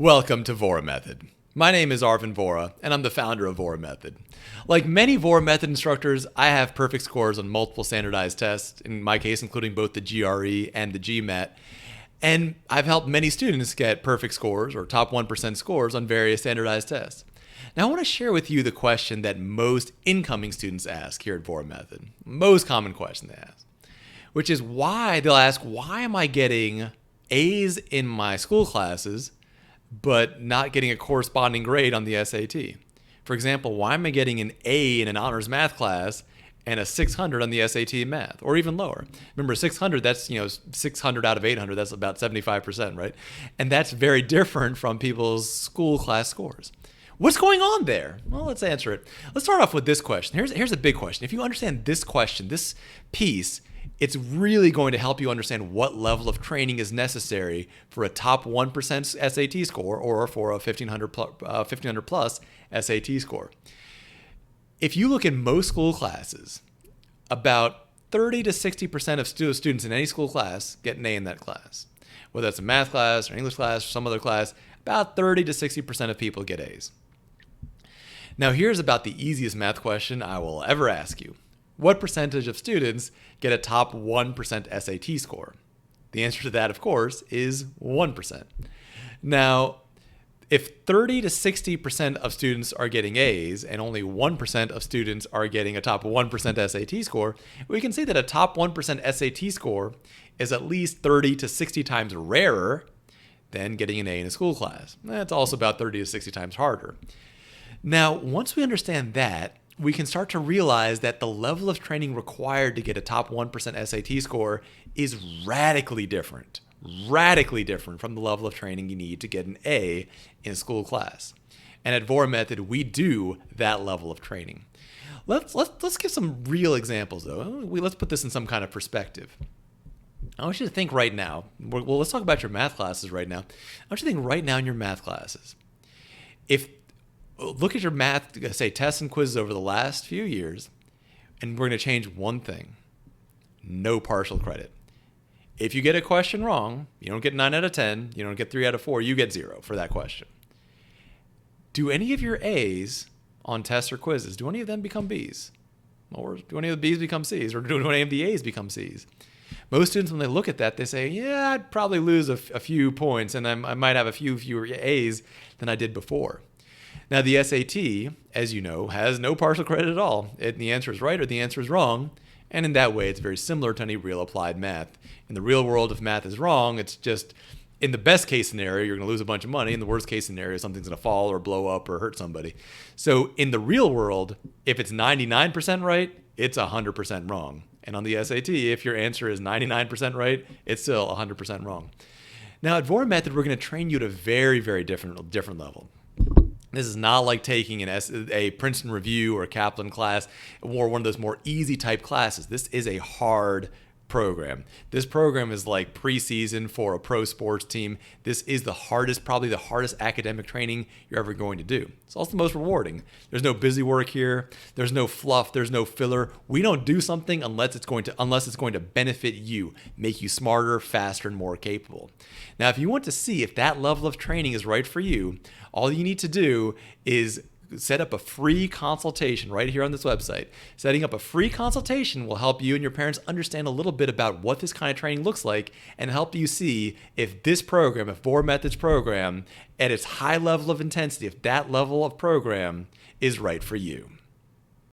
Welcome to Vora Method. My name is Arvin Vora, and I'm the founder of Vora Method. Like many Vora Method instructors, I have perfect scores on multiple standardized tests, in my case including both the GRE and the GMAT, and I've helped many students get perfect scores or top 1% scores on various standardized tests. Now I want to share with you the question that most incoming students ask here at Vora Method. Most common question they ask, which is they'll ask, why am I getting A's in my school classes but not getting a corresponding grade on the SAT? For example, why am I getting an A in an honors math class and a 600 on the SAT math, or even lower? Remember, 600, that's 600 out of 800, that's about 75%, right? And that's very different from people's school class scores. What's going on there? Well, let's answer it. Let's start off with this question. Here's a big question. If you understand this question, this piece, it's really going to help you understand what level of training is necessary for a top 1% SAT score or for a 1500 plus SAT score. If you look at most school classes, about 30 to 60% of students in any school class get an A in that class. Whether it's a math class or English class or some other class, about 30 to 60% of people get A's. Now here's about the easiest math question I will ever ask you. What percentage of students get a top 1% SAT score? The answer to that, of course, is 1%. Now, if 30 to 60% of students are getting A's and only 1% of students are getting a top 1% SAT score, we can see that a top 1% SAT score is at least 30 to 60 times rarer than getting an A in a school class. That's also about 30 to 60 times harder. Now, once we understand that, we can start to realize that the level of training required to get a top 1% SAT score is radically different from the level of training you need to get an A in a school class. And at Vora Method, we do that level of training. Let's give some real examples, though. Let's put this in some kind of perspective. I want you to think right now. Well, let's talk about your math classes right now. I want you to think right now in your math classes. Look at your math, say, tests and quizzes over the last few years, and we're going to change one thing. No partial credit. If you get a question wrong, you don't get 9 out of 10, you don't get 3 out of 4, you get 0 for that question. Do any of your A's on tests or quizzes, do any of them become B's? Or do any of the B's become C's? Or do any of the A's become C's? Most students, when they look at that, they say, yeah, I'd probably lose a few points, and I might have a few fewer A's than I did before. Now, the SAT, as you know, has no partial credit at all. The answer is right or the answer is wrong. And in that way, it's very similar to any real applied math. In the real world, if math is wrong, it's just, in the best case scenario, you're going to lose a bunch of money. In the worst case scenario, something's going to fall or blow up or hurt somebody. So in the real world, if it's 99% right, it's 100% wrong. And on the SAT, if your answer is 99% right, it's still 100% wrong. Now, at Vora Method, we're going to train you at a very, very different level. This is not like taking a Princeton Review or a Kaplan class or one of those more easy type classes. This is a hard program. This program is like preseason for a pro sports team. This is probably the hardest academic training you're ever going to do. It's also the most rewarding. There's no busy work here. There's no fluff. There's no filler. We don't do something unless it's going to benefit you, make you smarter, faster, and more capable. Now, if you want to see if that level of training is right for you, all you need to do is set up a free consultation right here on this website. Setting up a free consultation will help you and your parents understand a little bit about what this kind of training looks like and help you see if Vora Method's program, at its high level of intensity, if that level of program is right for you.